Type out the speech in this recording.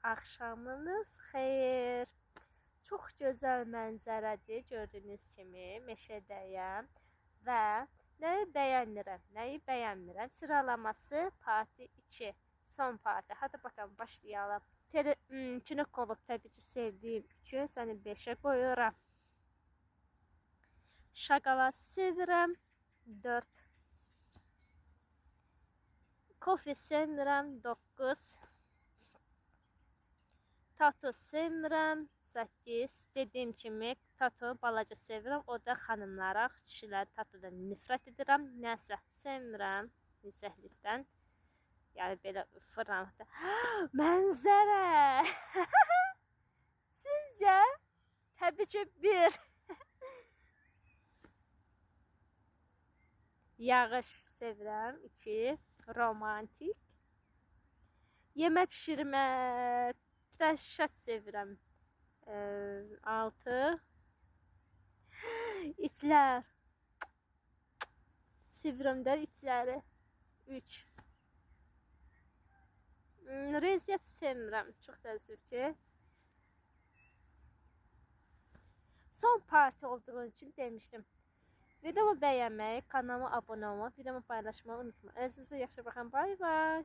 Axşamınız xeyir. Çox gözəl mənzərədir. Gördüyünüz kimi meşədəyəm və nəyi bəyənmirəm, nəyi bəyənmirəm. Sıralaması parti 2, son parti. Hadi bakalım başlayalım. Çinokolu təbii ki sevdiyim üçün səni 5'e qoyuram. Şokolad sevirəm 4. Kofe sevmirəm 9. Tatu sevmirəm 8. Dediyim kimi tatu balaca sevirəm. O da xanımlara, kişilər tatudan nifrət edirəm. Nəsə sevmirəm yüksəklikdən. Yəni belə fırlanıqda. Mənzərə! Sizcə? Təbii ki 1. Yağış sevirəm 2. Romantik. Yemək pişirmək dəhşət sevirəm 6. İtlər. Sevirəm də itləri 3. Riyaziyyat sevmirəm. Çox təəssüf ki. Son parti olduğu için demiştim. Videomu bəyənməyi, kanalıma abunə olmayı, videomu paylaşmayı unutmayın. Özünüzə yaxşı baxın. Bay bay.